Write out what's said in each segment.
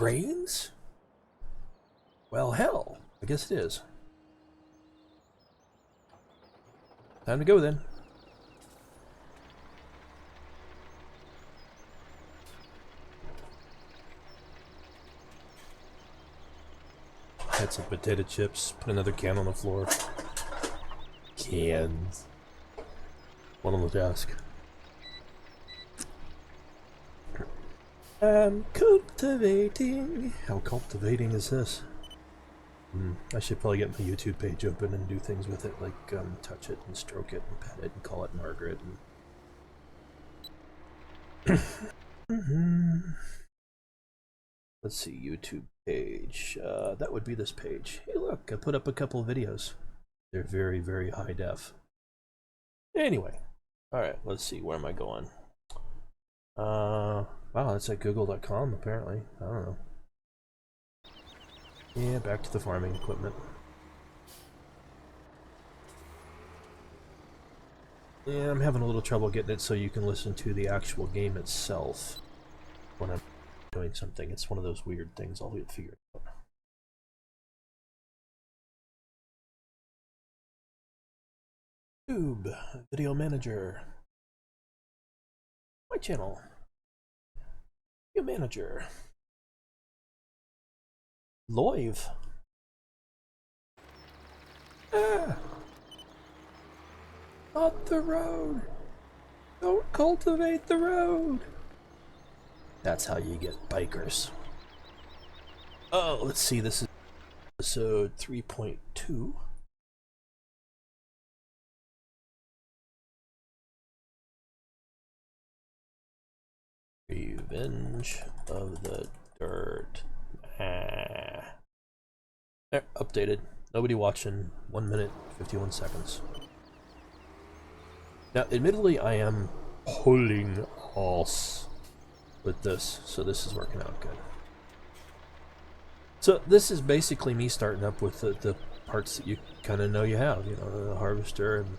Brains? Well, hell, I guess it is. Time to go then. Had some potato chips, put another can on the floor. Cans. One on the desk. I'm cultivating. How cultivating is this? I should probably get my YouTube page open and do things with it, like touch it and stroke it and pet it and call it Margaret. And let's see, YouTube page. That would be this page. Hey, look, I put up a couple of videos. They're very, very high def. Anyway, all right. Let's see. Where am I going? Wow, that's at google.com apparently. I don't know. Yeah, back to the farming equipment. Yeah, I'm having a little trouble getting it so you can listen to the actual game itself when I'm doing something. It's one of those weird things I'll get figured out. YouTube, video manager. My channel. Video manager. Live. Ah! Not the road. Don't cultivate the road. That's how you get bikers. Oh, let's see. This is episode 3.2. Revenge of the Dirt. There, updated. Nobody watching. 1 minute, 51 seconds. Now, admittedly, I am pulling ass with this, so this is working out good. So this is basically me starting up with the parts that you kind of know you have, you know, the harvester and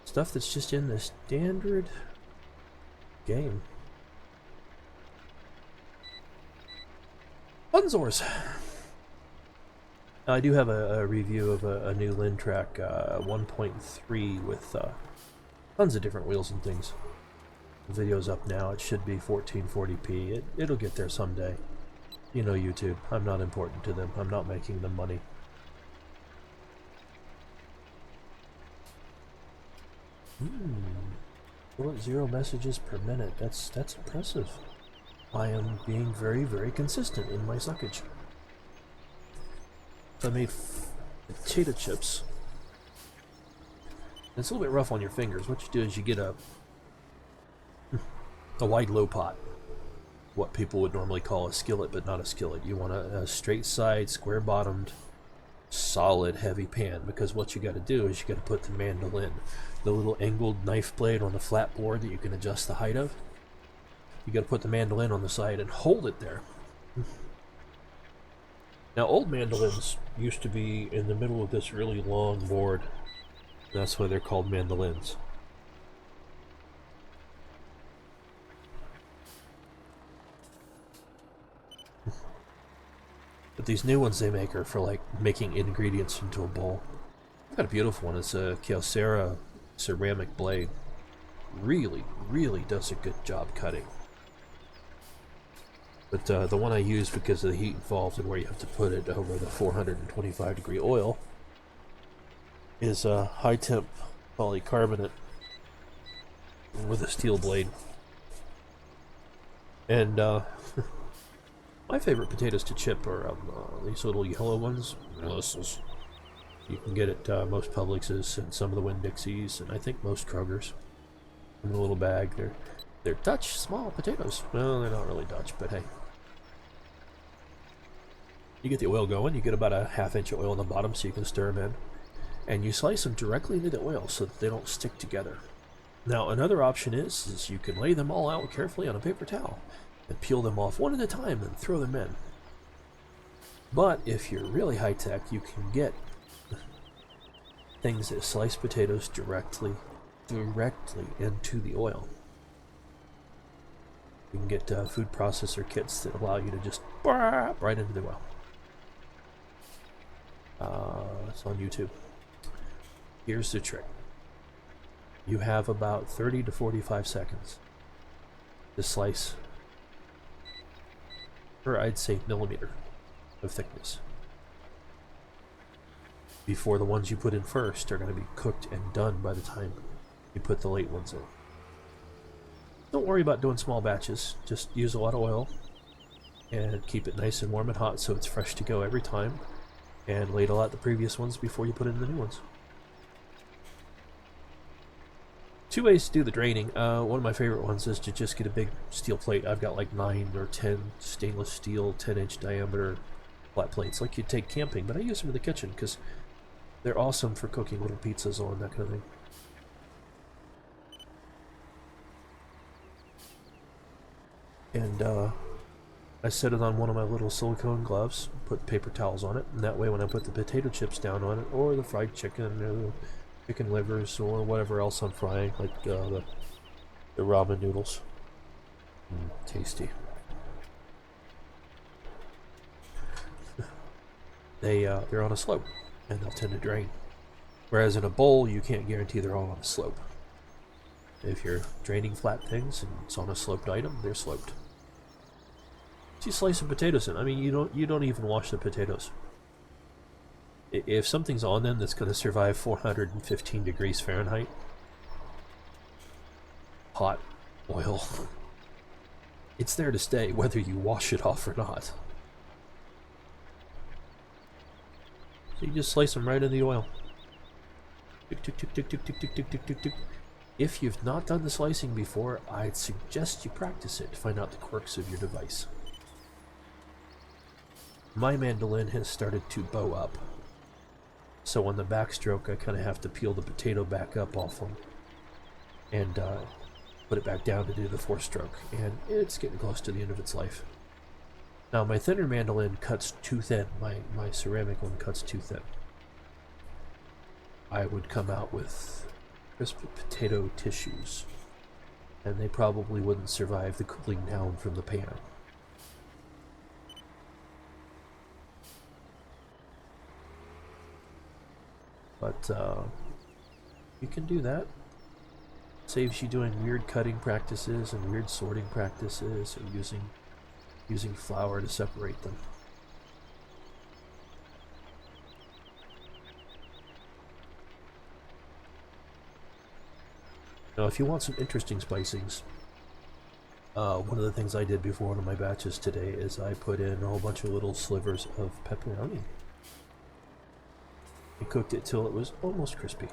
stuff that's just in the standard game. Funzors! I do have a review of a new Lintrack 1.3 with tons of different wheels and things. The video's up now. It should be 1440p. It'll get there someday. You know YouTube. I'm not important to them. I'm not making them money. Bullet 0 messages per minute. That's impressive. I am being very, very consistent in my suckage. I made potato chips. It's a little bit rough on your fingers. What you do is you get a wide low pot. What people would normally call a skillet, but not a skillet. You want a straight side, square bottomed, solid, heavy pan, because what you got to do is you got to put the mandolin, the little angled knife blade on the flat board that you can adjust the height of. You got to put the mandolin on the side and hold it there. Now, old mandolins used to be in the middle of this really long board. That's why they're called mandolins. But these new ones they make are for like making ingredients into a bowl. I've got a beautiful one. It's a Kyocera ceramic blade. Really, really does a good job cutting. But the one I use because of the heat involved and where you have to put it over the 425 degree oil is a high temp polycarbonate with a steel blade. And my favorite potatoes to chip are these little yellow ones. You can get at most Publix's and some of the Winn-Dixies, and I think most Kroger's. In a little bag. They're Dutch small potatoes. Well, they're not really Dutch, but hey. You get the oil going. You get about a ½ inch of oil on the bottom so you can stir them in. And you slice them directly into the oil so that they don't stick together. Now, another option is you can lay them all out carefully on a paper towel and peel them off one at a time and throw them in. But if you're really high-tech, you can get things that slice potatoes directly into the oil. You can get food processor kits that allow you to just right into the oil. It's on YouTube. Here's the trick. You have about 30 to 45 seconds to slice per, I'd say, millimeter of thickness before the ones you put in first are going to be cooked and done by the time you put the late ones in. Don't worry about doing small batches. Just use a lot of oil and keep it nice and warm and hot so it's fresh to go every time, and ladle out the previous ones before you put in the new ones. Two ways to do the draining. One of my favorite ones is to just get a big steel plate. I've got like 9 or 10 stainless steel 10-inch diameter flat plates like you'd take camping, but I use them in the kitchen because they're awesome for cooking little pizzas on, that kind of thing. And I set it on one of my little silicone gloves, put paper towels on it, and that way when I put the potato chips down on it, or the fried chicken, or the chicken livers, or whatever else I'm frying, like the ramen noodles. Tasty. They're on a slope, and they'll tend to drain. Whereas in a bowl, you can't guarantee they're all on a slope. If you're draining flat things and it's on a sloped item, they're sloped. So you slice some potatoes in. I mean, you don't even wash the potatoes. If something's on them that's going to survive 415 degrees Fahrenheit, hot oil, it's there to stay whether you wash it off or not. So you just slice them right in the oil. Tick, tick, tick, tick, tick, tick, tick, tick, tick, tick, tick. If you've not done the slicing before, I'd suggest you practice it to find out the quirks of your device. My mandolin has started to bow up, so on the backstroke I kind of have to peel the potato back up off them and put it back down to do the four-stroke, and it's getting close to the end of its life. Now my thinner mandolin cuts too thin. My ceramic one cuts too thin. I would come out with crisp potato tissues, and they probably wouldn't survive the cooling down from the pan. But you can do that. Saves you doing weird cutting practices and weird sorting practices, or using flour to separate them. Now, if you want some interesting spicings, one of the things I did before one of my batches today is I put in a whole bunch of little slivers of pepperoni. I cooked it till it was almost crispy.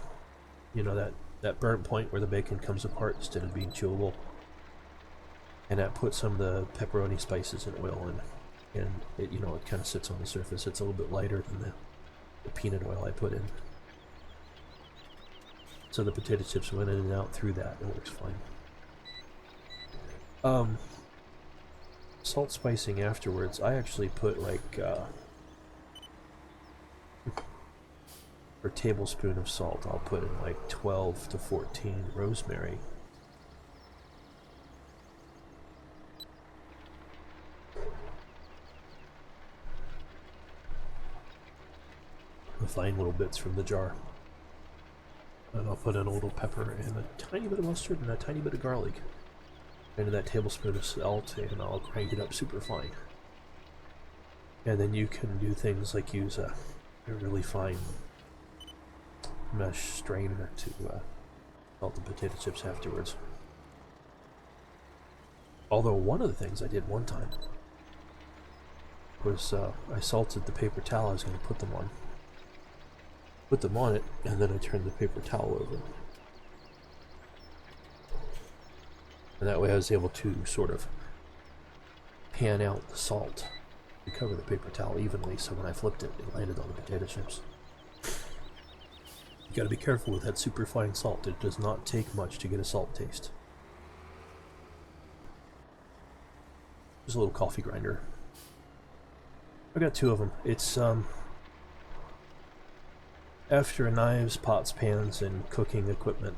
You know, that burnt point where the bacon comes apart instead of being chewable. And I put some of the pepperoni spices and oil in, and it, you know, it kind of sits on the surface. It's a little bit lighter than the peanut oil I put in. So the potato chips went in and out through that. It works fine. Salt spicing afterwards, I actually put like per tablespoon of salt, I'll put in like 12 to 14 rosemary. The fine little bits from the jar. And I'll put in a little pepper and a tiny bit of mustard and a tiny bit of garlic into that tablespoon of salt, and I'll grind it up super fine. And then you can do things like use a really fine mesh strainer to salt the potato chips afterwards. Although one of the things I did one time was I salted the paper towel I was going to put them on. Put them on it, and then I turned the paper towel over. And that way I was able to sort of pan out the salt to cover the paper towel evenly, so when I flipped it, it landed on the potato chips. You gotta be careful with that super fine salt. It does not take much to get a salt taste. There's a little coffee grinder. I got 2 of them. It's after knives, pots, pans, and cooking equipment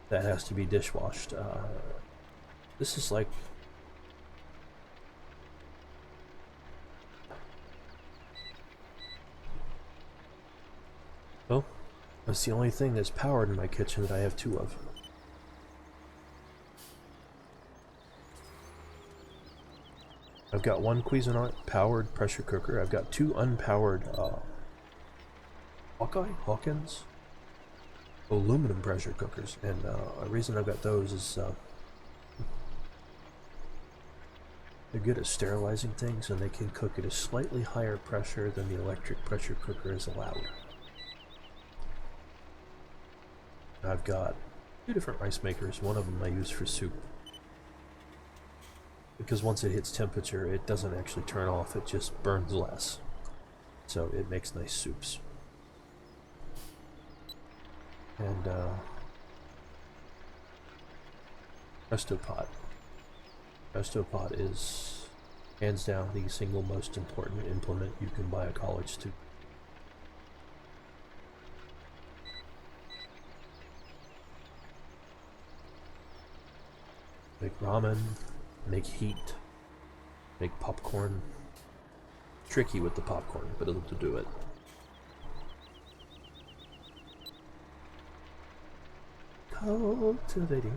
that has to be dishwashed. This is like Well, that's the only thing that's powered in my kitchen that I have two of. I've got one Cuisinart powered pressure cooker. I've got two unpowered Hawkins aluminum pressure cookers, and the reason I've got those is they're good at sterilizing things, and they can cook at a slightly higher pressure than the electric pressure cooker is allowed. I've got two different rice makers. One of them I use for soup, because once it hits temperature, it doesn't actually turn off, it just burns less. So it makes nice soups. And Presto Pot. Presto Pot is hands down the single most important implement you can buy a college student. Make ramen, make heat, make popcorn. Tricky with the popcorn, but it'll do it. Cultivating.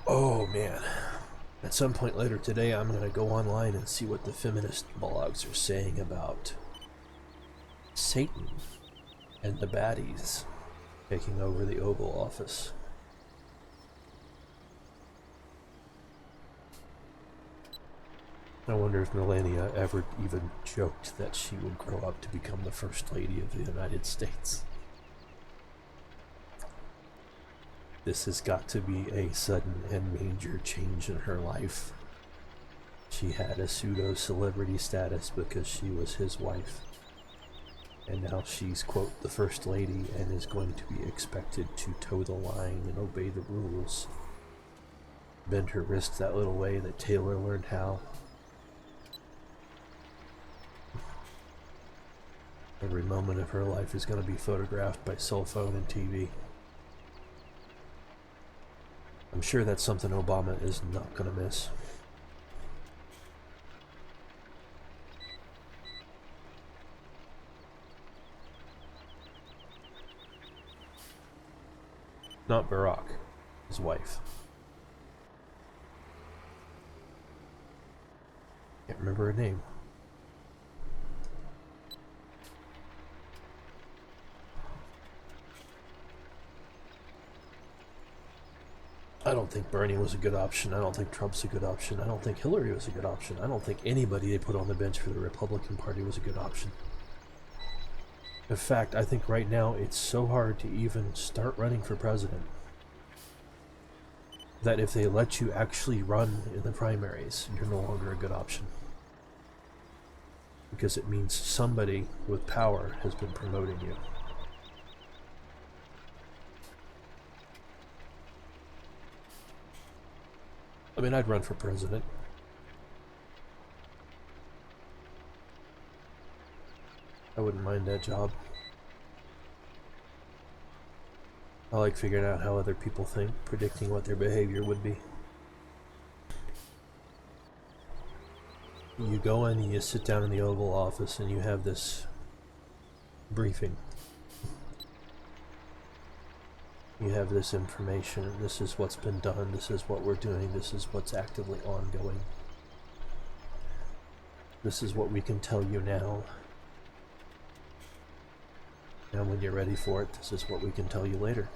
Oh man. At some point later today, I'm going to go online and see what the feminist blogs are saying about Satan and the baddies taking over the Oval Office. I wonder if Melania ever even joked that she would grow up to become the First Lady of the United States. This has got to be a sudden and major change in her life. She had a pseudo-celebrity status because she was his wife. And now she's, quote, the First Lady and is going to be expected to toe the line and obey the rules. Bend her wrist that little way that Taylor learned how. Every moment of her life is going to be photographed by cell phone and TV. I'm sure that's something Obama is not going to miss. Not Barack, his wife. Can't remember her name. I don't think Bernie was a good option. I don't think Trump's a good option. I don't think Hillary was a good option. I don't think anybody they put on the bench for the Republican Party was a good option. In fact, I think right now it's so hard to even start running for president that if they let you actually run in the primaries, you're no longer a good option. Because it means somebody with power has been promoting you. I mean, I'd run for president. I wouldn't mind that job. I like figuring out how other people think, predicting what their behavior would be. You go in and you sit down in the Oval Office and you have this briefing. You have this information, this is what's been done, this is what we're doing, this is what's actively ongoing. This is what we can tell you now. And when you're ready for it, this is what we can tell you later.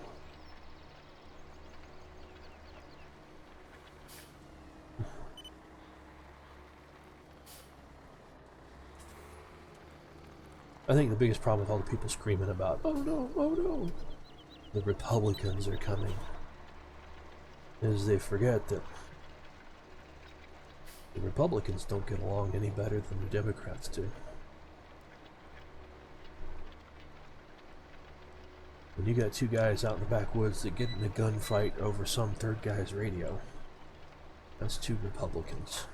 I think the biggest problem with all the people screaming about, oh no, the Republicans are coming, is they forget that the Republicans don't get along any better than the Democrats do. When you got two guys out in the backwoods that get in a gunfight over some third guy's radio, that's two Republicans.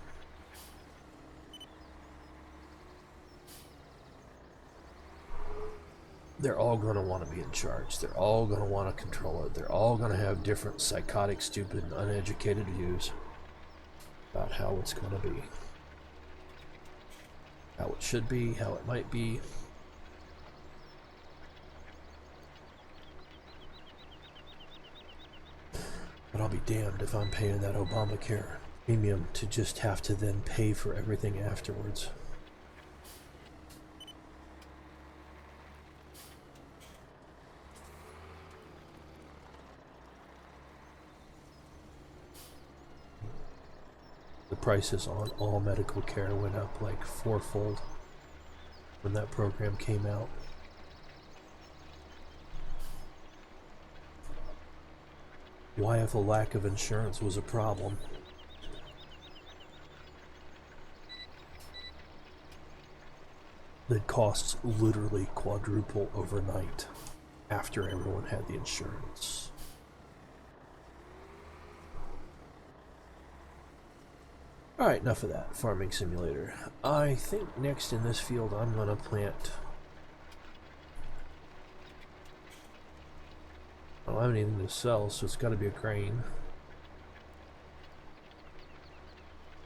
they're all going to want to be in charge. They're all going to want to control it. They're all going to have different psychotic, stupid, and uneducated views about how it's going to be. How it should be, how it might be. But I'll be damned if I'm paying that Obamacare premium to just have to then pay for everything afterwards. The prices on all medical care went up like fourfold when that program came out. Why, if a lack of insurance was a problem, the costs literally quadruple overnight after everyone had the insurance. Alright, enough of that. Farming simulator. I think next in this field I'm going to plant... I don't have anything to sell, so it's got to be a grain.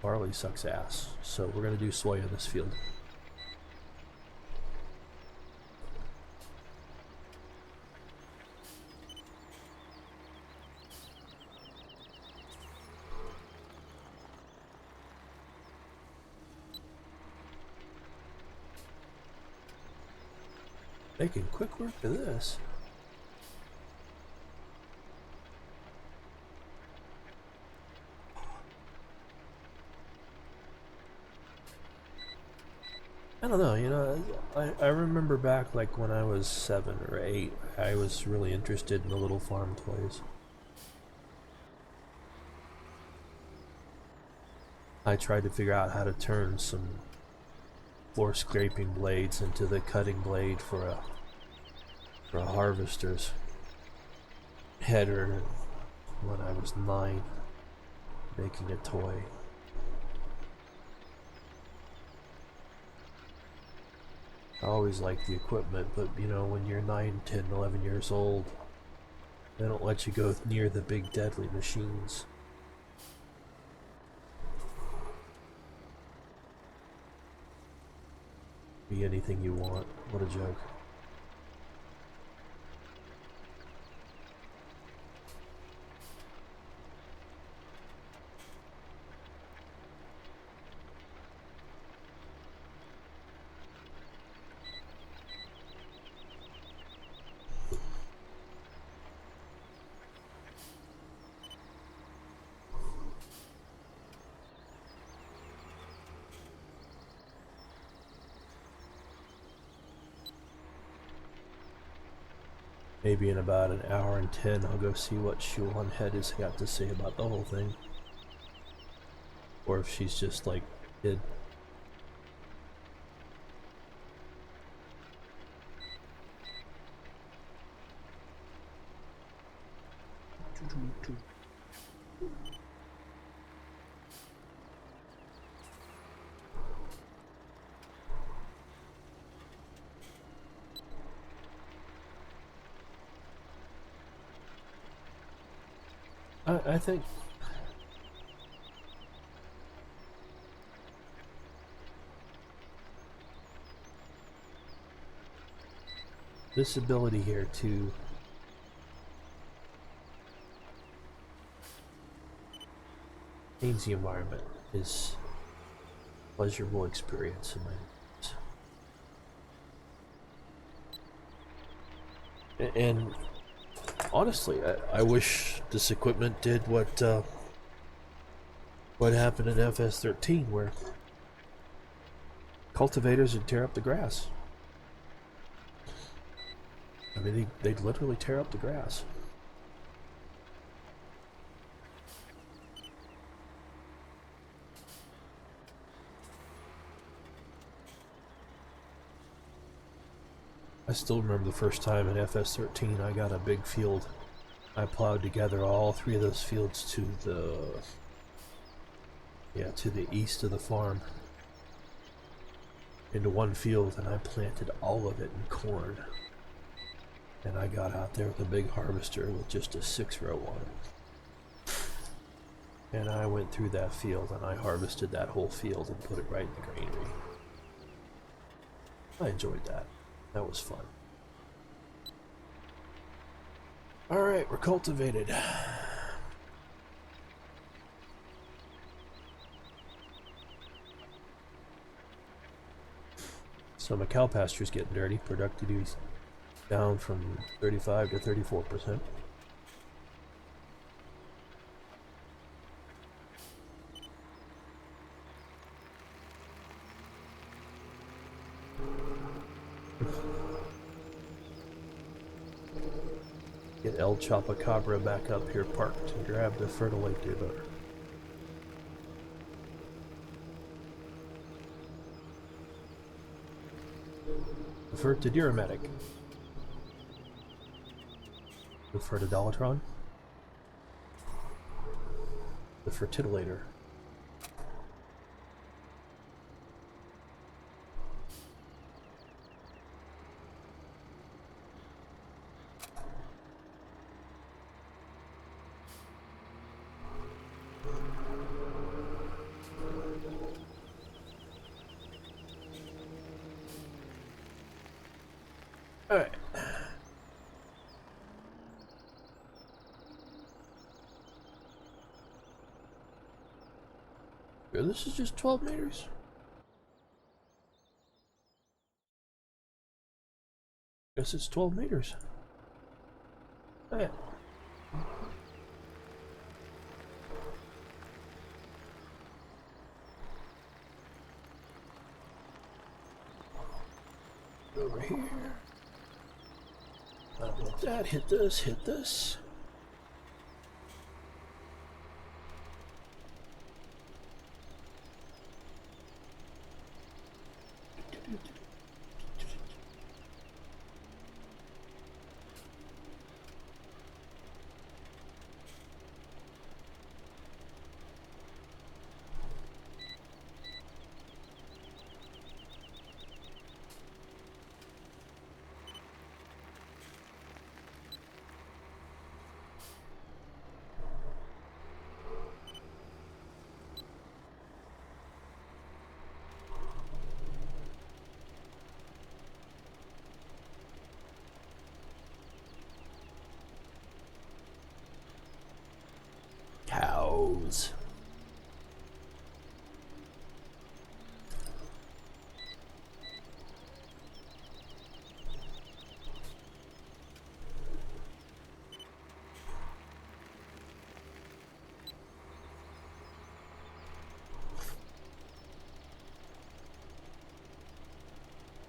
Barley sucks ass, so we're going to do soy in this field. Making quick work of this. I don't know, you know, I remember back like when I was 7 or 8, I was really interested in the little farm toys. I tried to figure out how to turn some floor scraping blades into the cutting blade for a harvester's header when I was 9, making a toy. I always liked the equipment, but you know, when you're 9, 10, 11 years old, they don't let you go near the big deadly machines. Be anything you want. What a joke. Maybe in about an hour and 10 I'll go see what Shuan Head has got to say about the whole thing. Or if she's just like, did. I think this ability here to change the environment is a pleasurable experience in my life. And honestly, I wish this equipment did what happened in FS17, where cultivators would tear up the grass. I mean, they'd literally tear up the grass. I still remember the first time in FS13 I got a big field. I plowed together all 3 of those fields to the east of the farm into one field, and I planted all of it in corn. And I got out there with a big harvester with just a 6-row on it. And I went through that field and I harvested that whole field and put it right in the granary. I enjoyed that. That was fun. Alright, we're cultivated. So my cow pasture's getting dirty. Productivity's down from 35 to 34%. Get El Chupacabra back up here parked and grab the fertilite dealer. The Fertidirametic. The Fertidolatron. The Fertitilator. Alright. This is just 12 meters. Guess it's 12 meters. Yeah. Over here. Like that. Hit this. Hit this. Cows.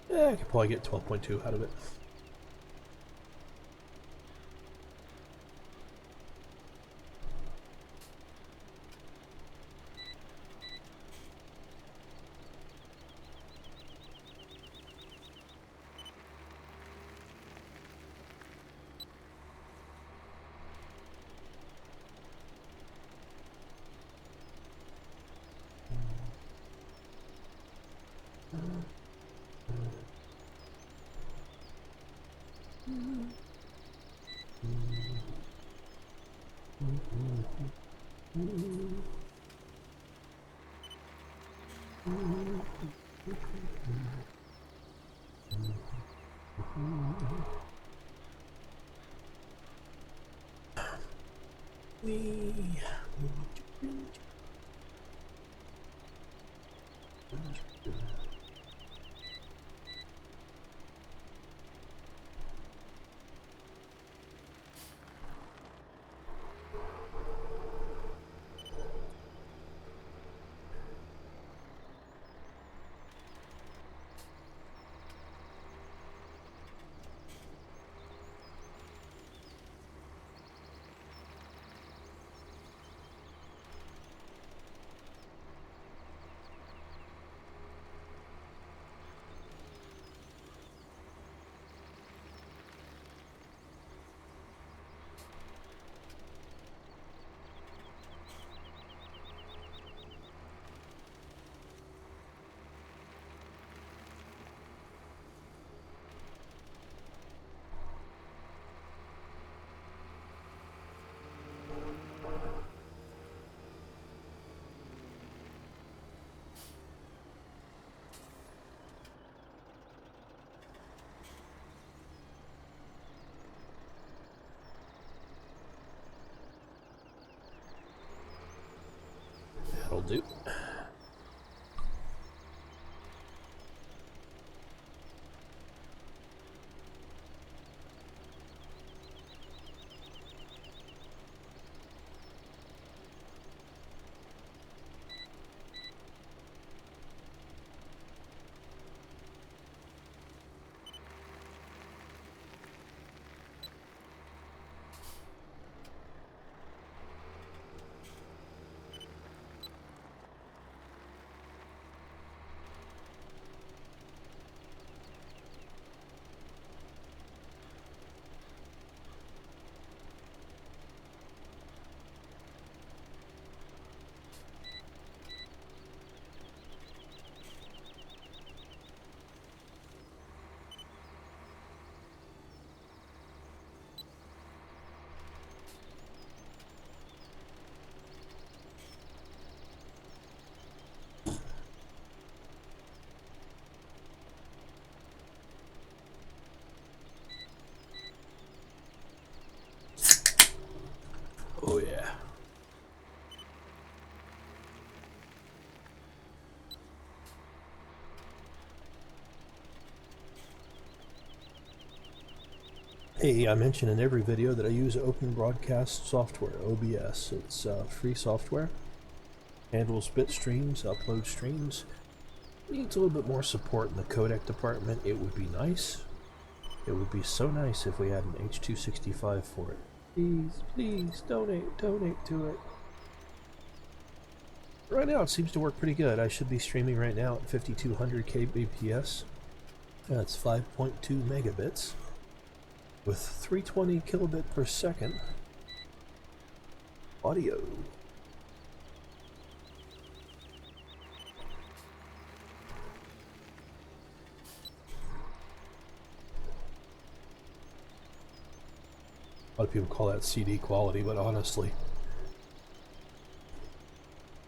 Yeah, I could probably get 12.2 out of it. That'll do. Oh yeah. Hey, I mention in every video that I use open broadcast software, OBS. It's free software. Handles bit streams, upload streams. Needs a little bit more support in the codec department. It would be nice. It would be so nice if we had an H.265 for it. Please, please, donate to it. Right now it seems to work pretty good. I should be streaming right now at 5200 kbps. That's 5.2 megabits with 320 kilobit per second audio. A lot of people call that CD quality, but honestly,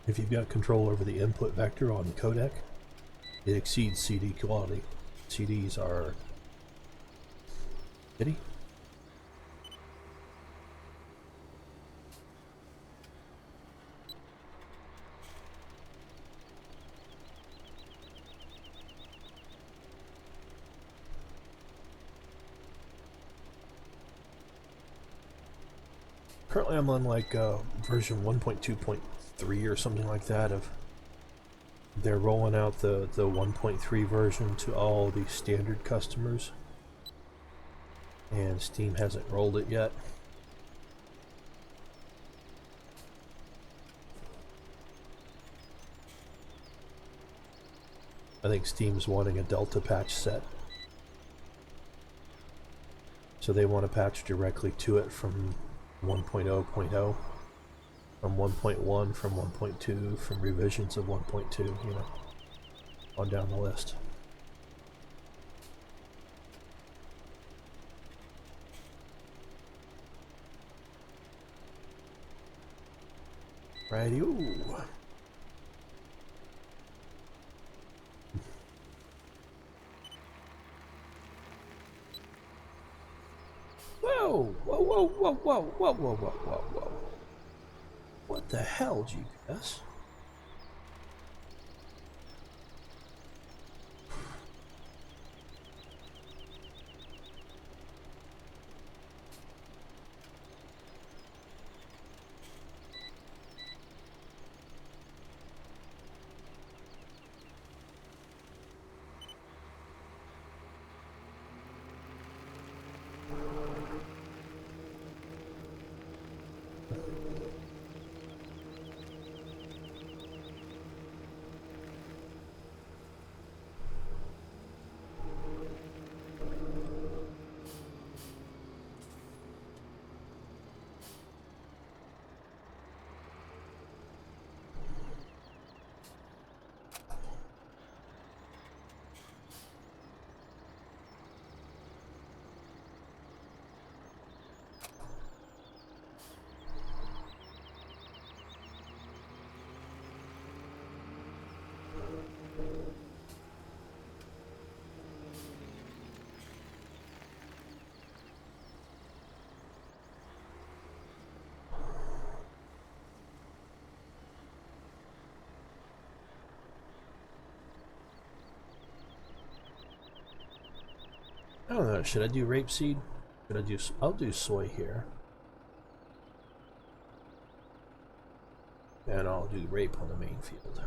if you've got control over the input vector on the codec, it exceeds CD quality. CDs are shitty. Currently I'm on like version 1.2.3 or something like that. They're rolling out the 1.3 version to all the standard customers, and Steam hasn't rolled it yet. I think Steam's wanting a Delta patch set, so they want to patch directly to it from 1.0.0, from 1.1, from 1.2, from revisions of 1.2, you know, on down the list. Righty-o. Whoa! Whoa, whoa, whoa, whoa, whoa, whoa, whoa, whoa, whoa. What the hell, GPS? I don't know, should I do rapeseed? Should I do, I'll do soy here. And I'll do rape on the main field.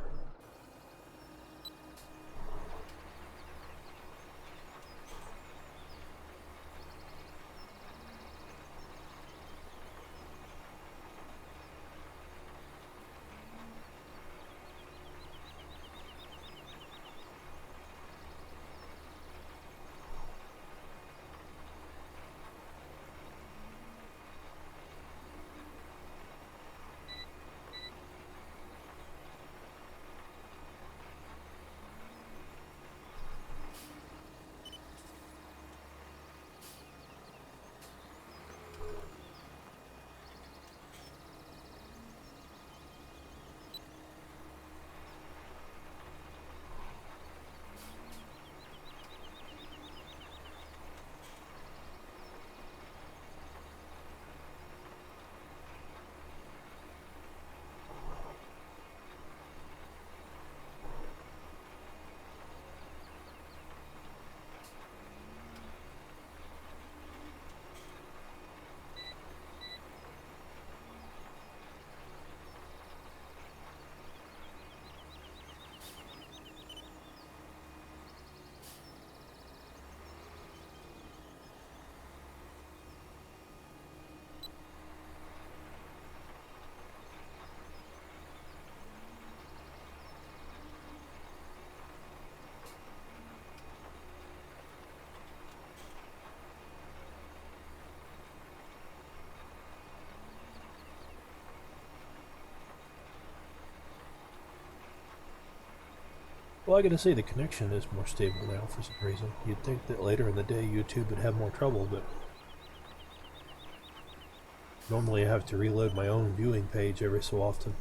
Well, I gotta say, the connection is more stable now for some reason. You'd think that later in the day YouTube would have more trouble, but normally I have to reload my own viewing page every so often.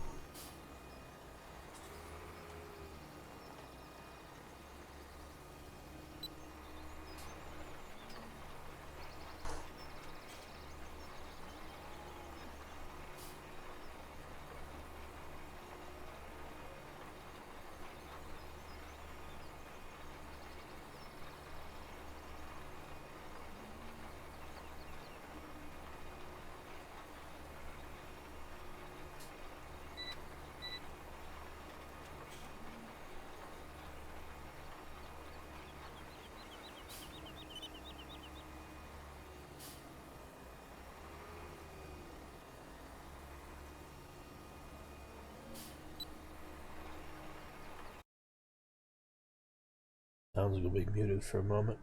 Sounds gonna be muted for a moment.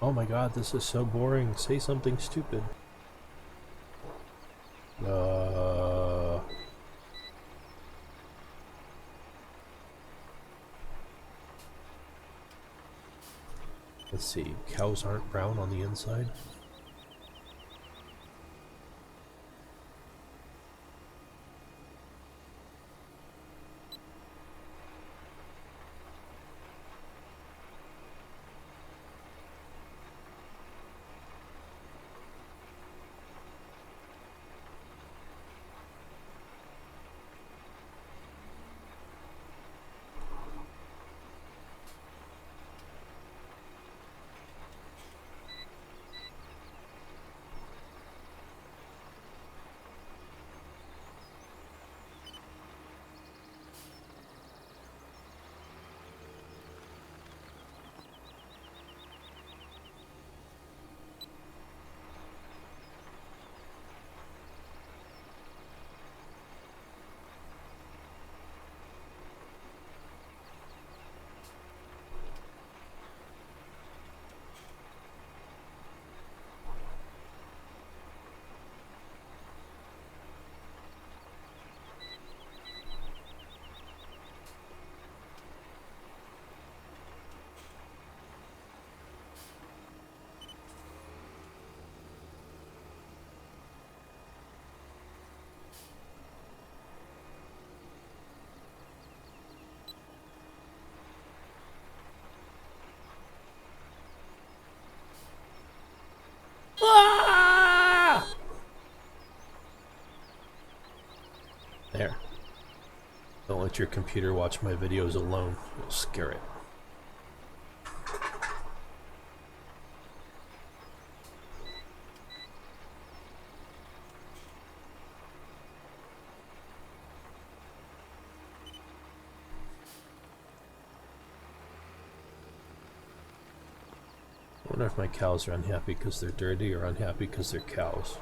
Oh my god, this is so boring. Say something stupid. Let's see. Cows aren't brown on the inside. Ah! There. Don't let your computer watch my videos alone. You'll scare it. I wonder if my cows are unhappy because they're dirty or unhappy because they're cows.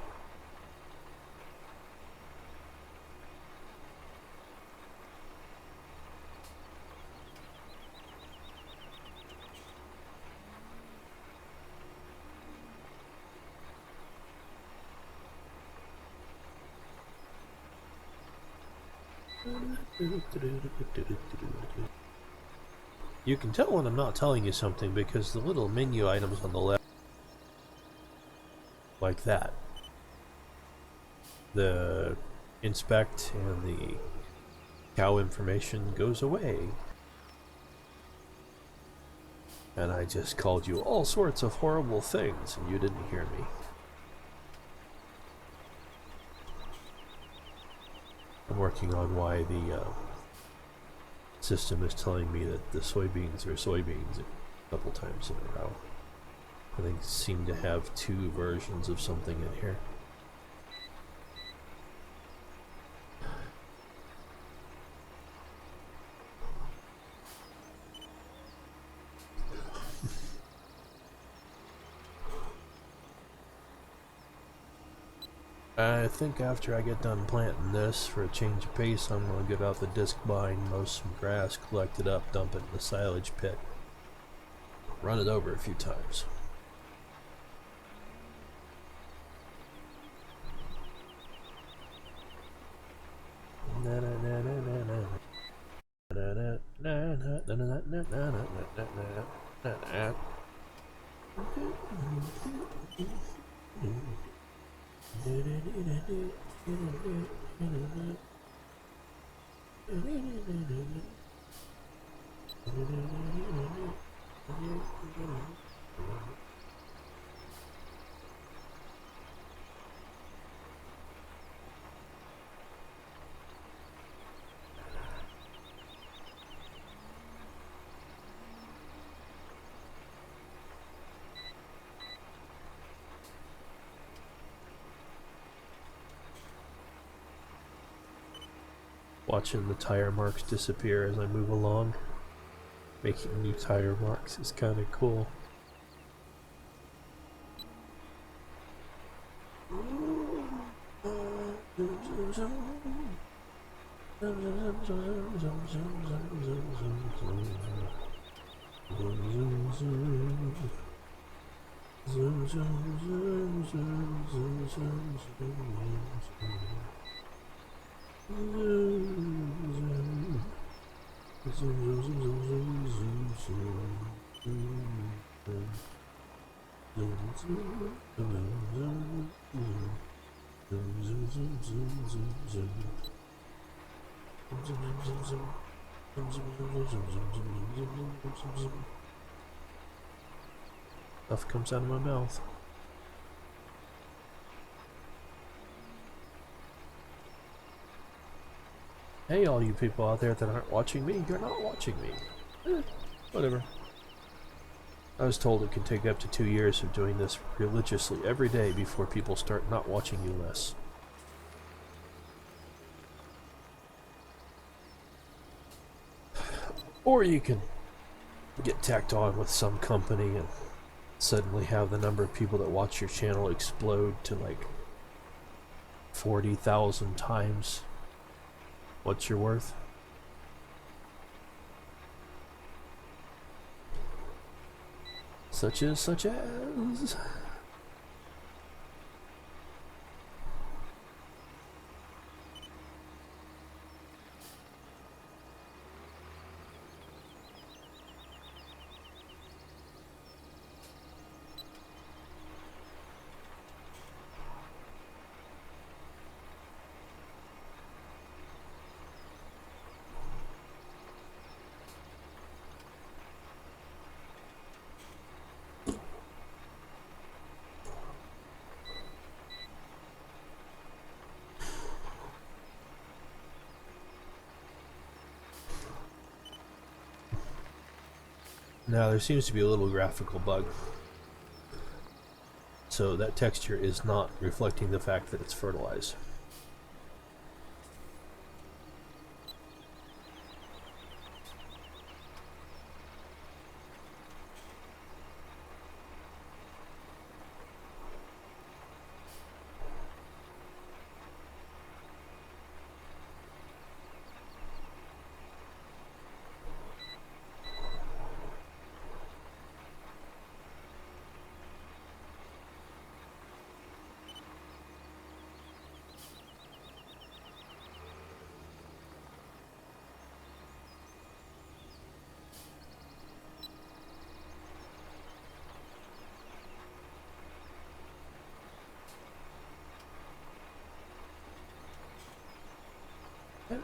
You can tell when I'm not telling you something because the little menu items on the left, like that, the inspect and the cow information goes away. And I just called you all sorts of horrible things and you didn't hear me. I'm working on why the system is telling me that the soybeans are soybeans a couple times in a row. I think seem to have two versions of something in here. I think after I get done planting this, for a change of pace, I'm going to get out the disc bind, mow some grass, collect it up, dump it in the silage pit, run it over a few times. Watching the tire marks disappear as I move along, making new tire marks is kind of cool. Stuff comes out of my mouth. Hey, all you people out there that aren't watching me, you're not watching me. Whatever. I was told it could take up to 2 years of doing this religiously every day before people start not watching you less. Or you can get tacked on with some company and suddenly have the number of people that watch your channel explode to like 40,000 times what you're worth. Such as. Now there seems to be a little graphical bug. So that texture is not reflecting the fact that it's fertilized.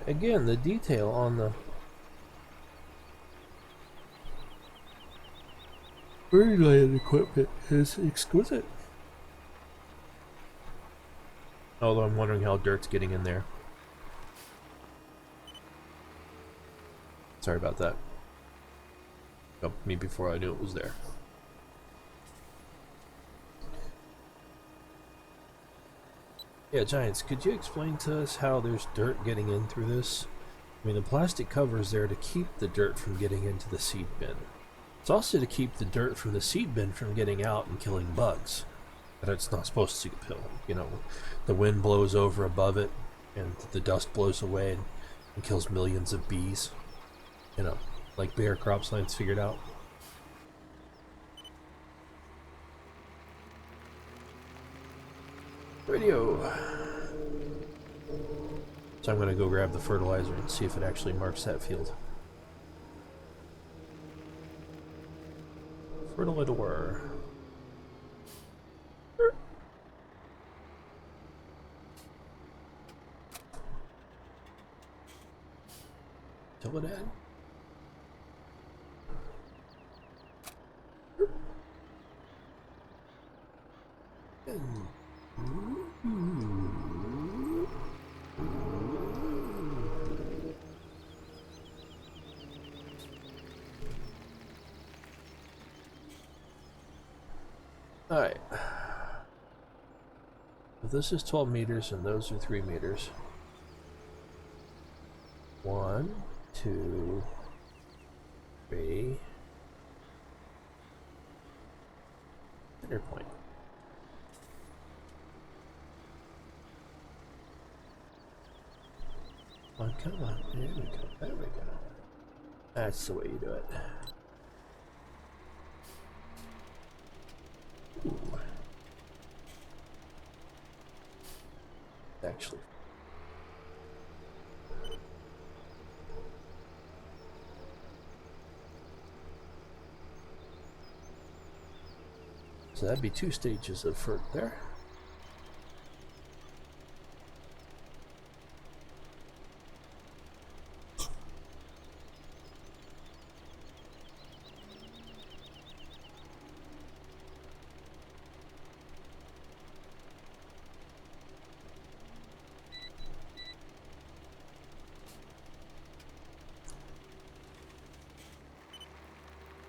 Again, the detail on the fertilizer equipment is exquisite. Although I'm wondering how dirt's getting in there. Sorry about that. Jumped me before I knew it was there. Yeah, Giants, could you explain to us how there's dirt getting in through this? I mean, the plastic cover is there to keep the dirt from getting into the seed bin. It's also to keep the dirt from the seed bin from getting out and killing bugs that it's not supposed to kill. You know, the wind blows over above it and the dust blows away and kills millions of bees. You know, like Bayer Crop Science figured out. Radio. So I'm going to go grab the fertilizer and see if it actually marks that field. Fertilizer. Teledad. Alright. If this is 12 meters and those are 3 meters. 1, 2, 3. Center point. Oh, come on. There we go. There we go. That's the way you do it. Ooh. actually. So that'd be 2 stages of FERT there.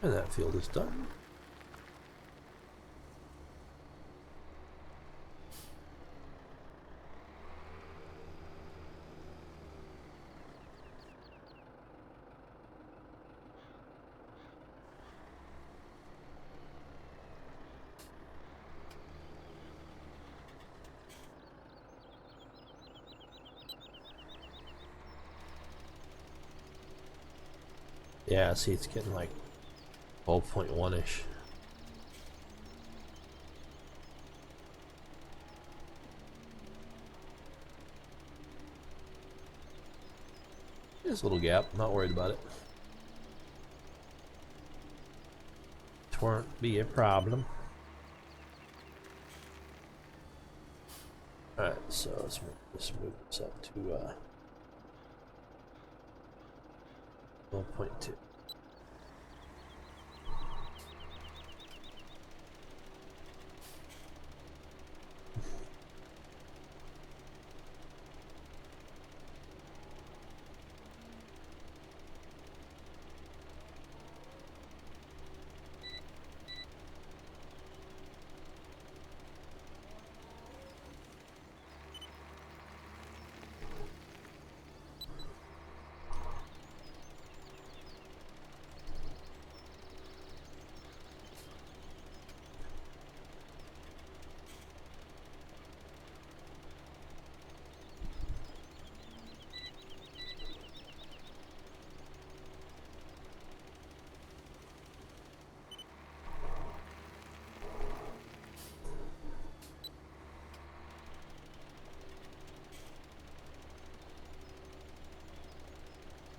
And that field is done. Yeah, see, it's getting like 12.1-ish. Just a little gap, not worried about it. It won't be a problem. Alright, so let's move this up to 12.2.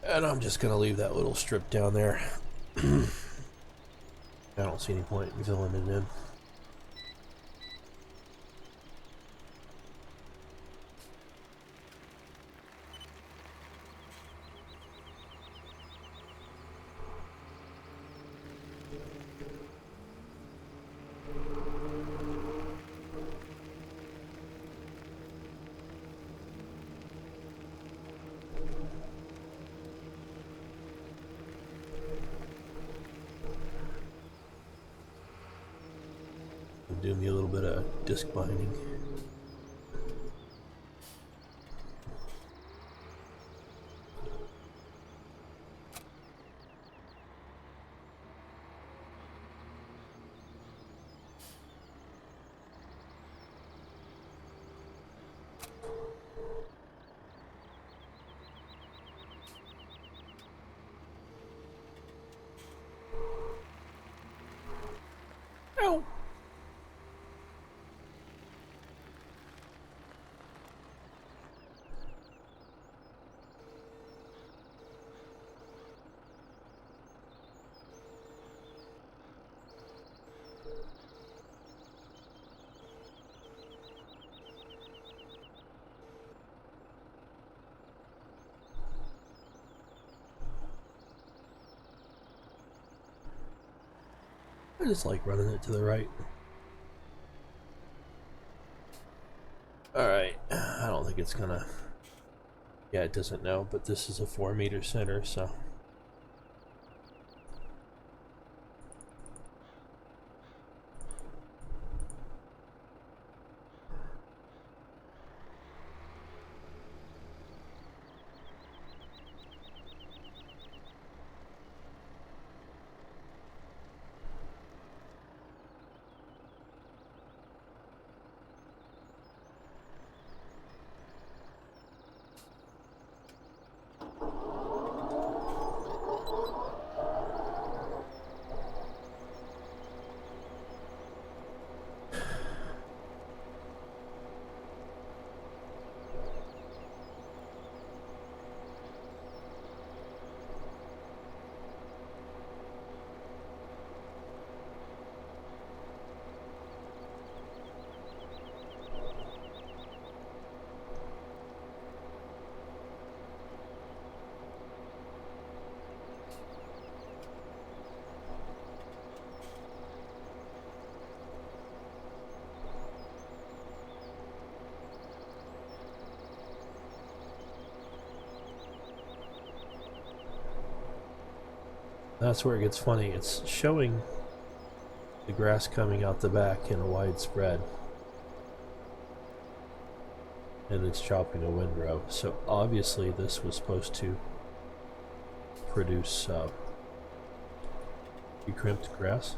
And I'm just gonna leave that little strip down there. I don't see any point in filling it in. Do me a little bit of disc binding. Ow! I just like running it to the right. Alright, I don't think it's gonna... Yeah, it doesn't know, but this is a 4-meter center, so... That's where it gets funny. It's showing the grass coming out the back in a wide spread. And it's chopping a windrow. So obviously this was supposed to produce crimped grass.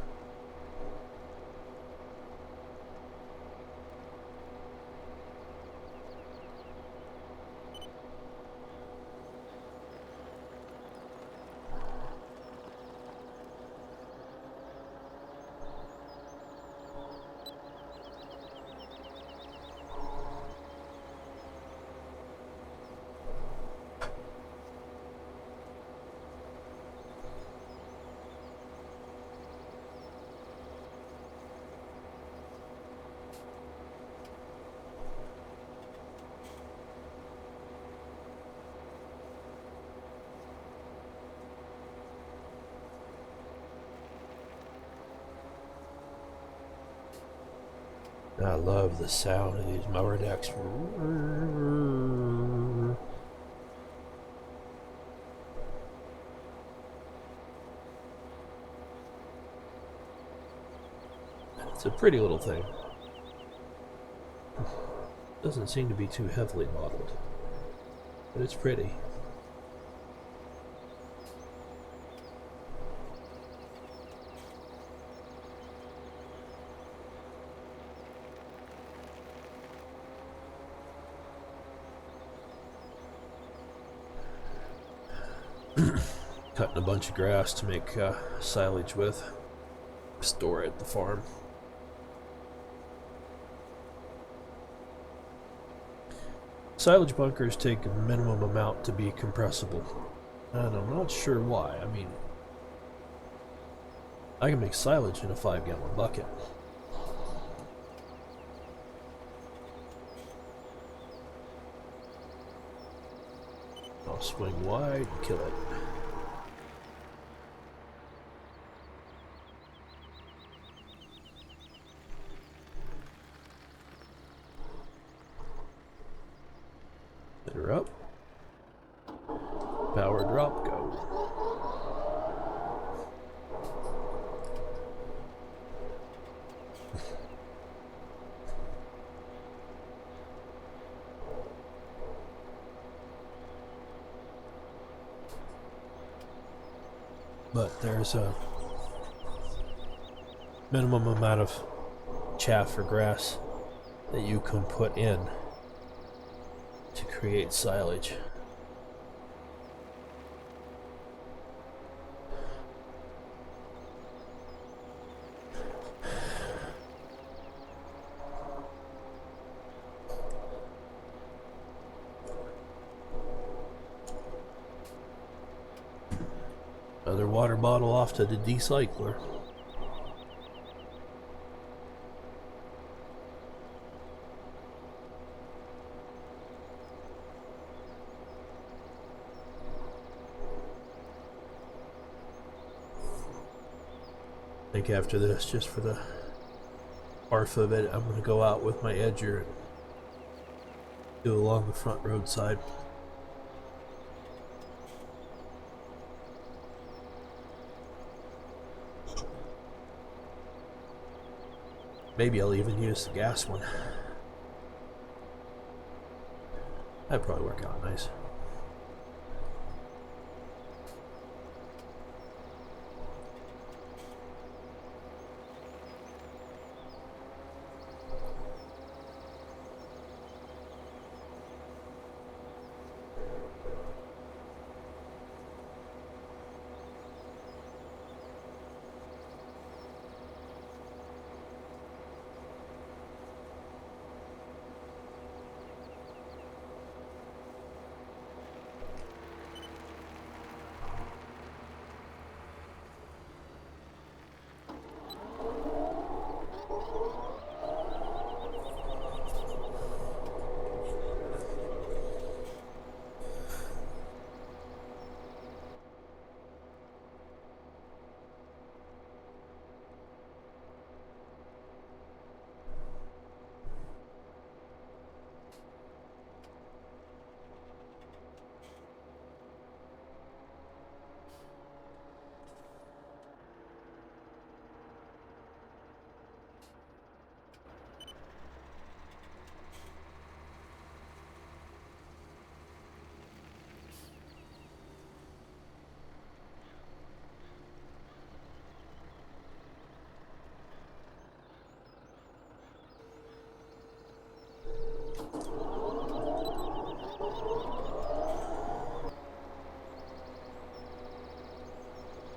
I love the sound of these mower decks. It's a pretty little thing. Doesn't seem to be too heavily modeled, but it's pretty. Cutting a bunch of grass to make silage with. Store it at the farm. Silage bunkers take a minimum amount to be compressible. And I'm not sure why. I mean, I can make silage in a 5-gallon bucket. I'll swing wide and kill it. Hit her up. Power drop, go. But there's a minimum amount of chaff or grass that you can put in to create silage. Another water bottle off to the decycler. I think after this, just for the arf of it, I'm going to go out with my edger and do along the front roadside. Maybe I'll even use the gas one. That'd probably work out nice.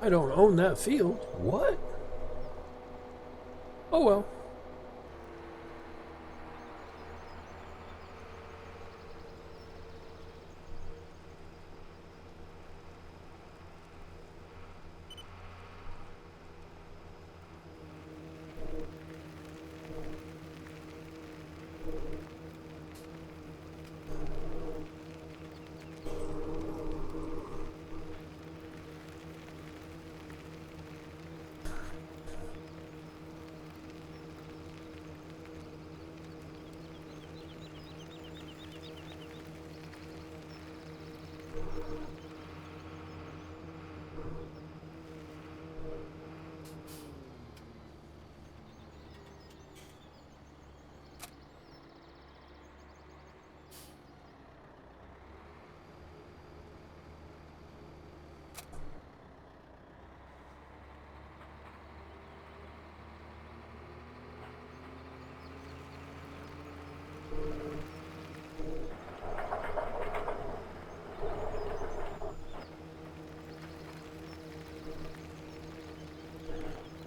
I don't own that field. What? Oh well.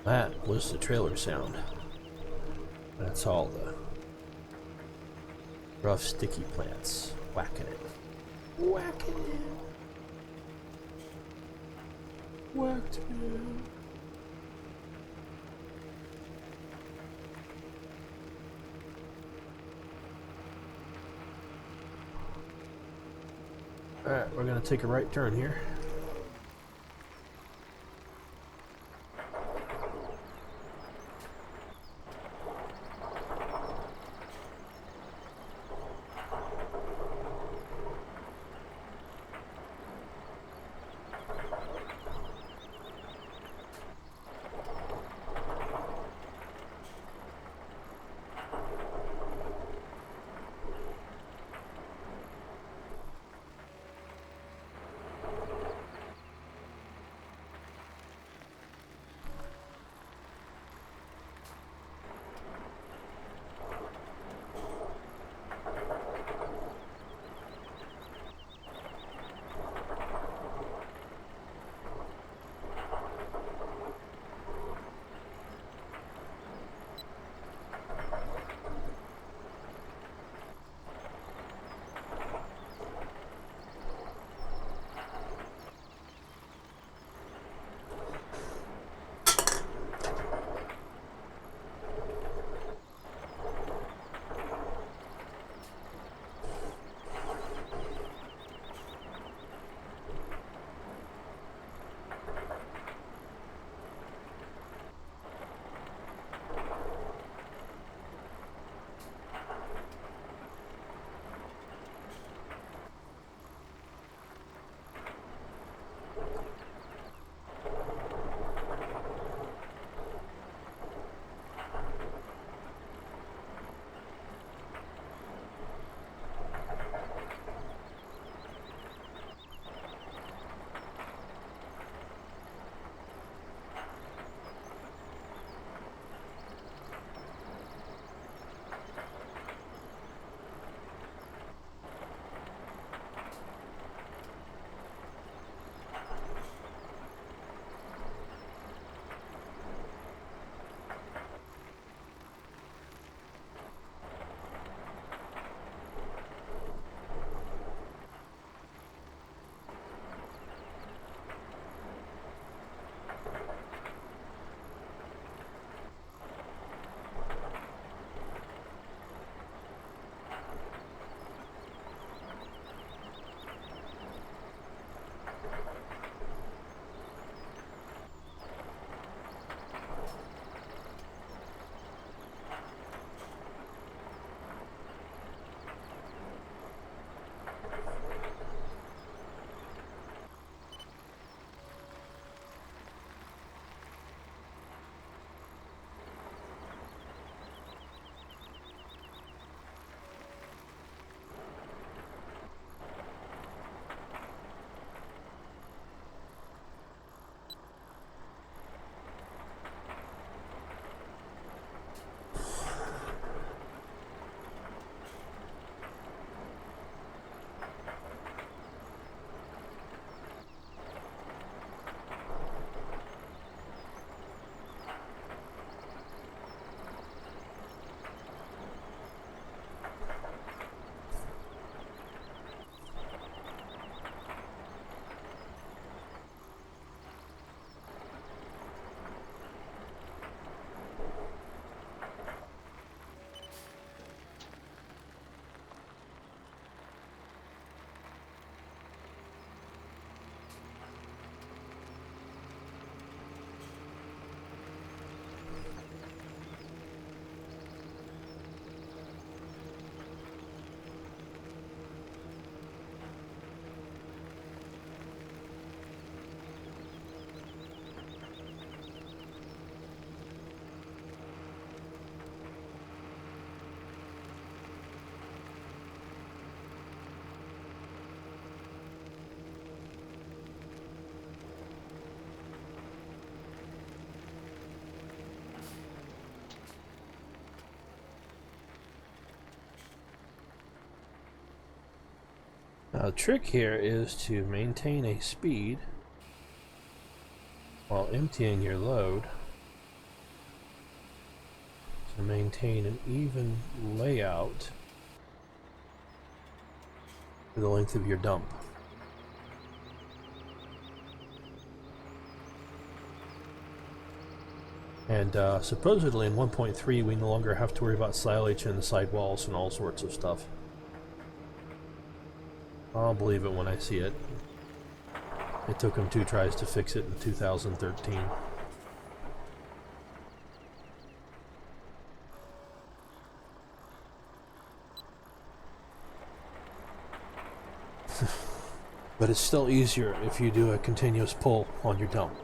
That was the trailer sound. That's all the rough, sticky plants whacking it. Whacking it. Whacked it. Alright, we're gonna take a right turn here. Now the trick here is to maintain a speed while emptying your load to maintain an even layout for the length of your dump. And supposedly in 1.3 we no longer have to worry about silage in the sidewalls and all sorts of stuff. I'll believe it when I see it. It took them 2 tries to fix it in 2013. But it's still easier if you do a continuous pull on your dump.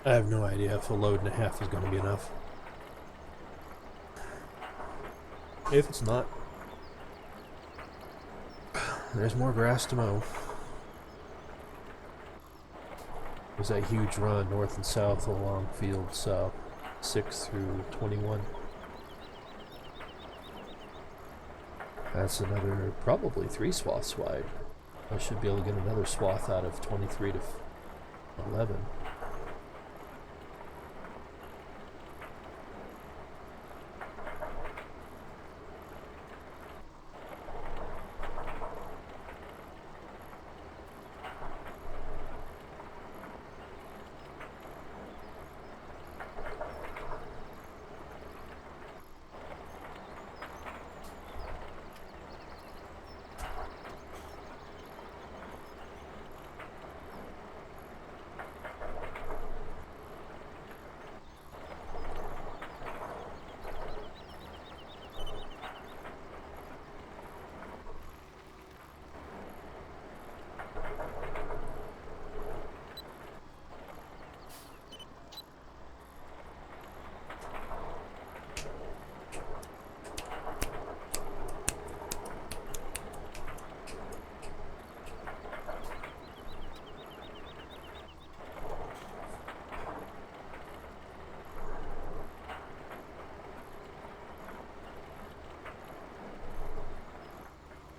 I have no idea if a load and a half is going to be enough. If it's not, there's more grass to mow. There's that huge run north and south along fields 6 through 21. That's another probably 3 swaths wide. I should be able to get another swath out of 23 to 11.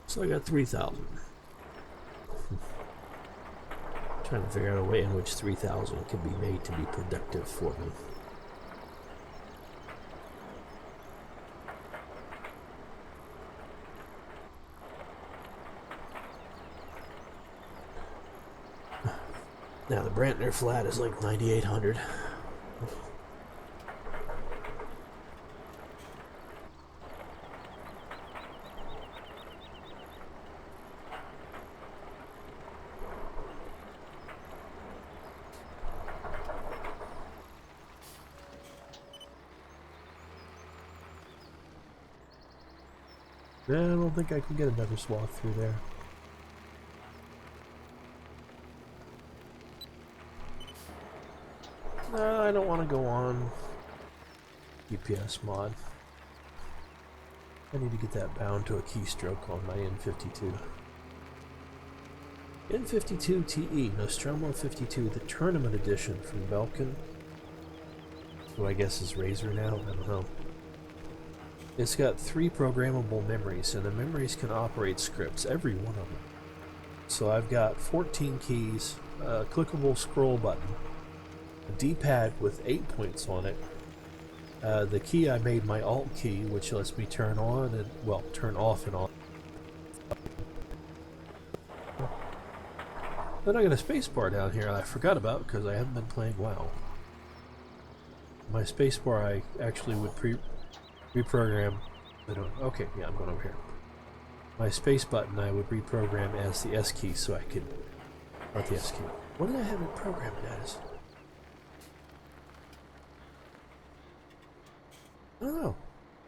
So I got 3,000. Trying to figure out a way in which 3,000 can be made to be productive for me. Now the Brantner flat is like 9,800. I don't think I can get another swath through there. No, I don't want to go on GPS mod. I need to get that bound to a keystroke on my N52. N52 TE, Nostromo 52, the tournament edition from Belkin, who I guess is Razer now, I don't know. It's got 3 programmable memories, and the memories can operate scripts, every one of them. So I've got 14 keys, a clickable scroll button, a D-pad with 8 points on it. The key I made my Alt key, which lets me turn on and, well, turn off and on. Then I got a spacebar down here I forgot about because I haven't been playing WoW. My spacebar I actually would reprogram. Okay, yeah, I'm going over here. My space button I would reprogram as the S key so I could. Not the S key. What did I have it programmed as? I don't know.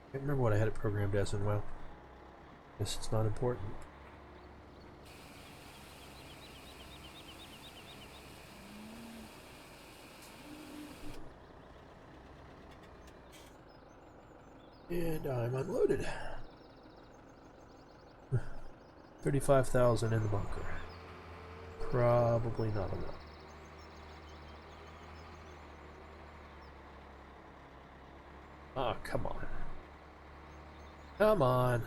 I can't remember what I had it programmed as in WoW. Guess it's not important. And I'm unloaded. 35,000 in the bunker. Probably not enough. Oh, come on. Come on.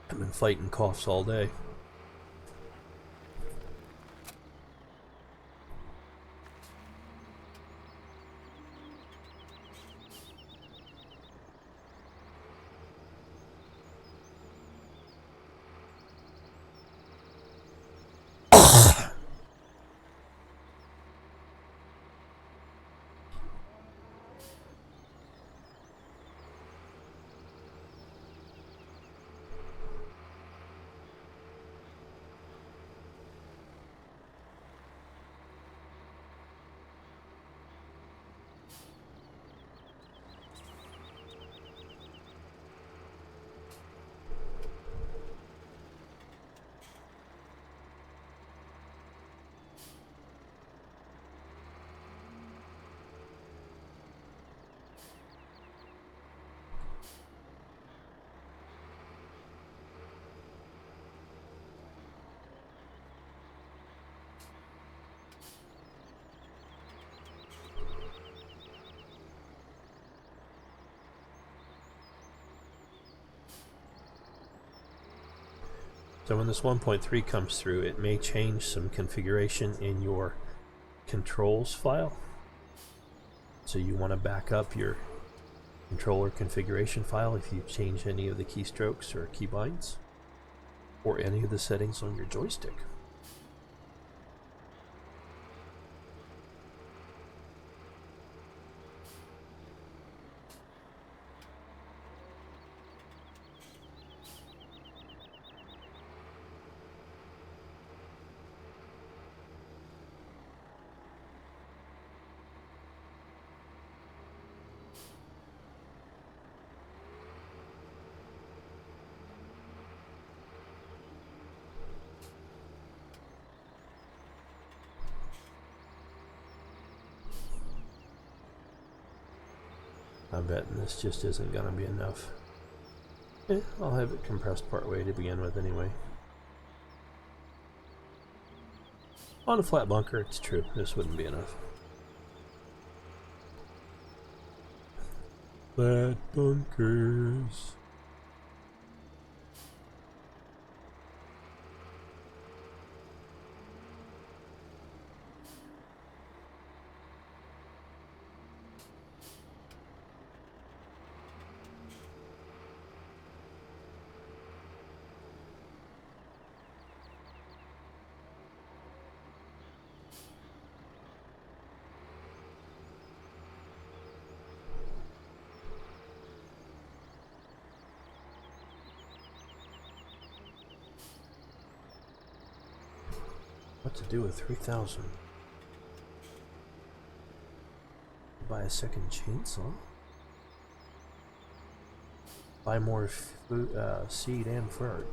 I've been fighting coughs all day. So when this 1.3 comes through, it may change some configuration in your controls file. So you want to back up your controller configuration file if you change any of the keystrokes or keybinds or any of the settings on your joystick. I'm betting this just isn't going to be enough. I'll have it compressed part way to begin with anyway. On a flat bunker, it's true, this wouldn't be enough. Flat bunkers. What to do with 3,000? Buy a second chainsaw? Buy more food, seed and fur.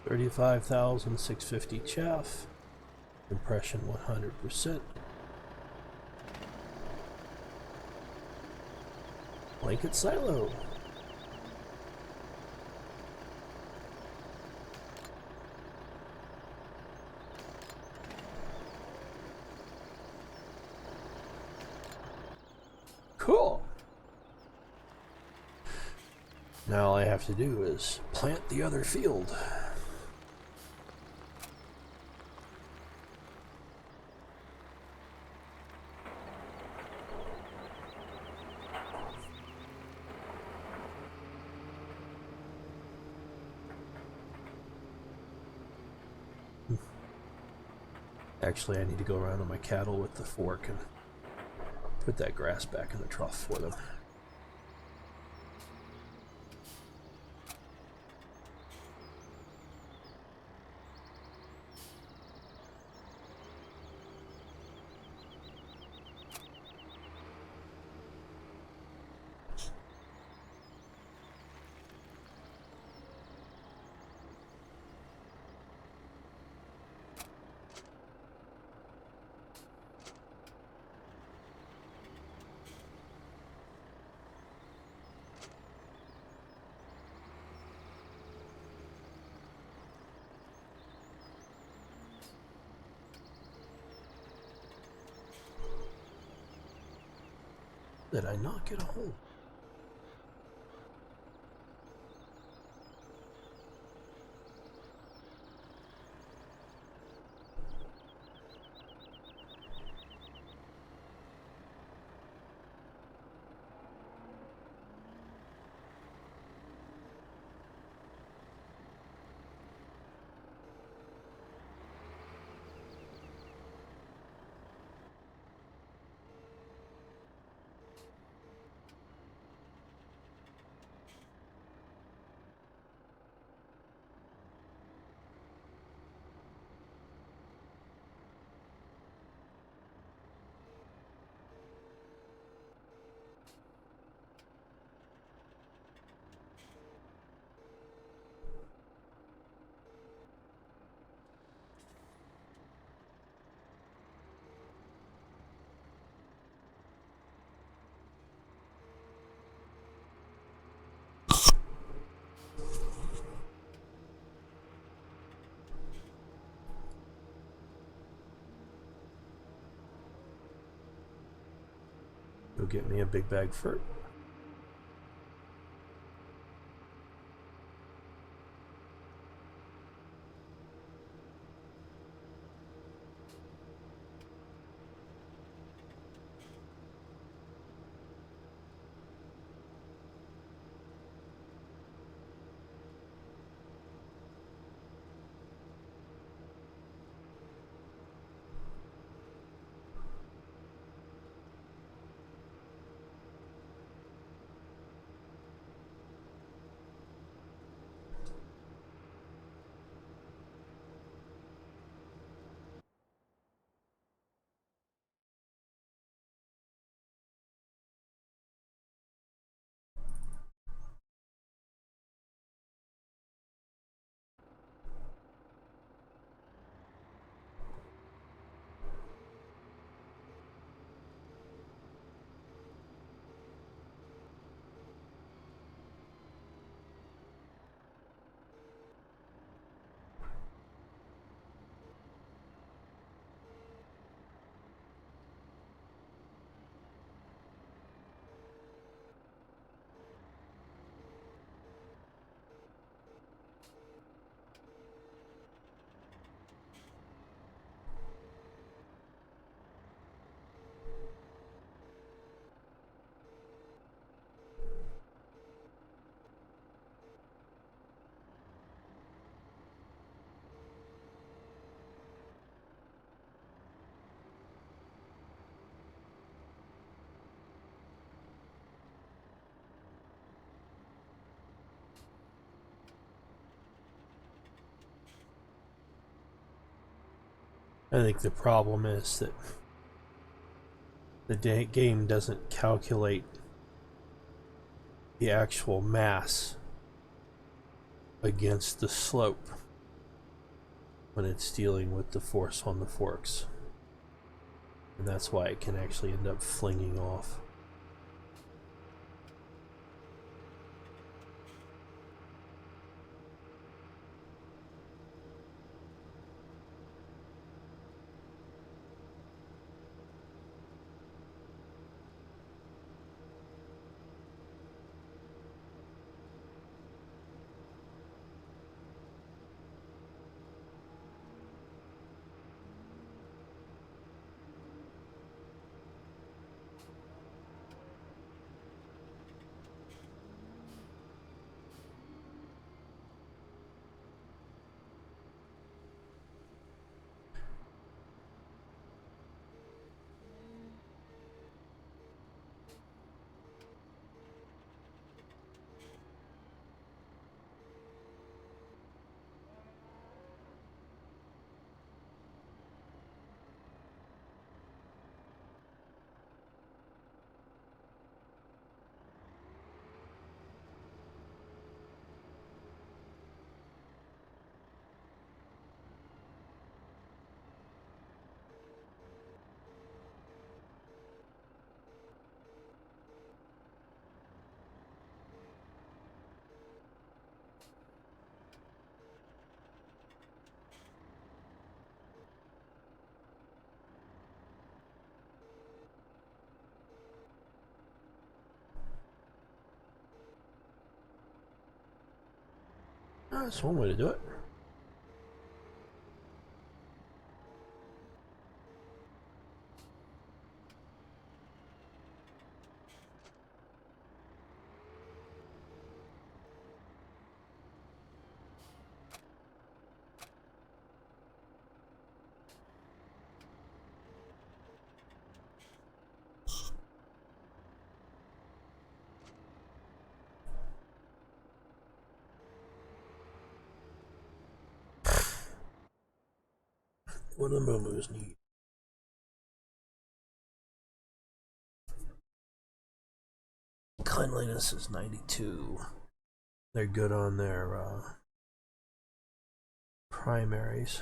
35,650 chaff. Compression 100%. Blanket silo. Cool. Now all I have to do is plant the other field. Actually, I need to go around on my cattle with the fork and put that grass back in the trough for them. Did I not get a hole? Go get me a big bag fur. I think the problem is that the game doesn't calculate the actual mass against the slope. when it's dealing with the force on the forks. And that's why it can actually end up flinging off. That's one way to do it. What do the Moomos need? Cleanliness is 92. They're good on their primaries.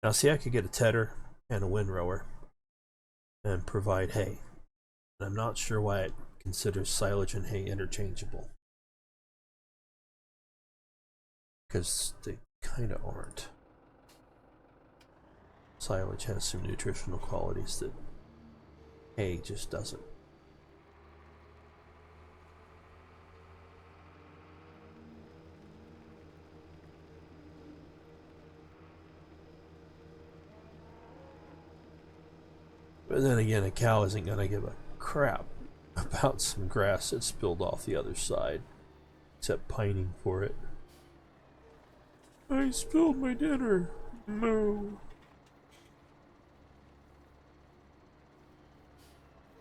Now see, I could get a tedder and a windrower and provide hay. And I'm not sure why it considers silage and hay interchangeable. Because they kind of aren't. Silage has some nutritional qualities that hay just doesn't. But then again, a cow isn't going to give a crap about some grass that spilled off the other side, except pining for it. I spilled my dinner. Moo.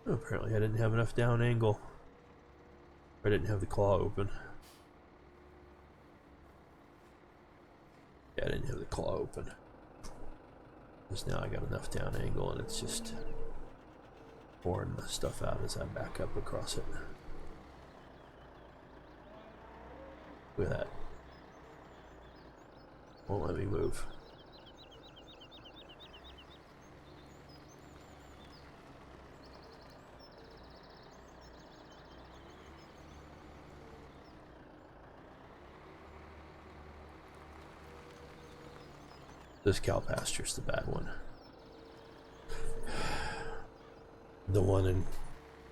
Apparently I didn't have enough down angle. I didn't have the claw open. Yeah, I didn't have the claw open. Because now I got enough down angle and it's just pouring the stuff out as I back up across it. Look at that. Won't let me move. This cow pasture's the bad one. The one in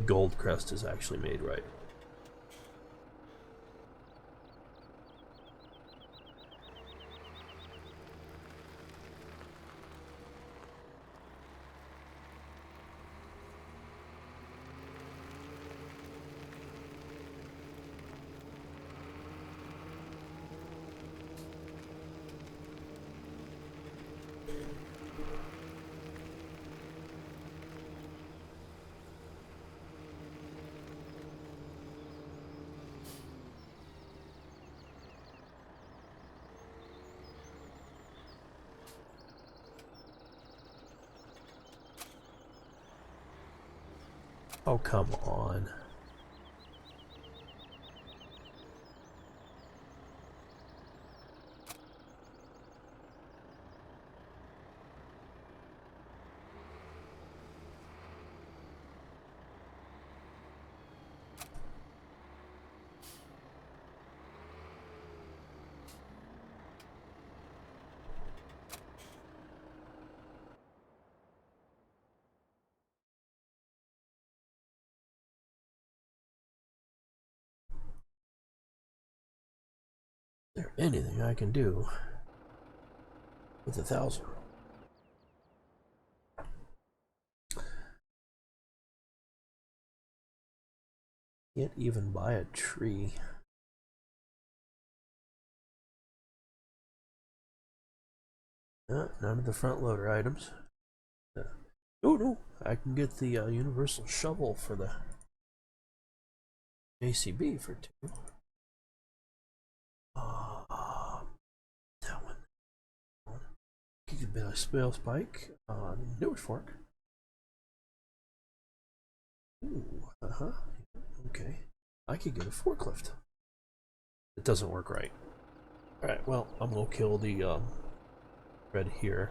Goldcrest is actually made right. Oh, come on. there anything I can do with 1,000? Can't even buy a tree. None of the front loader items. Oh no, I can get the universal shovel for the ACB for 2. That one. Kick a bit of spell spike on Newish Fork. Ooh, okay. I could get a forklift. It doesn't work right. Alright, well, I'm gonna kill the red here.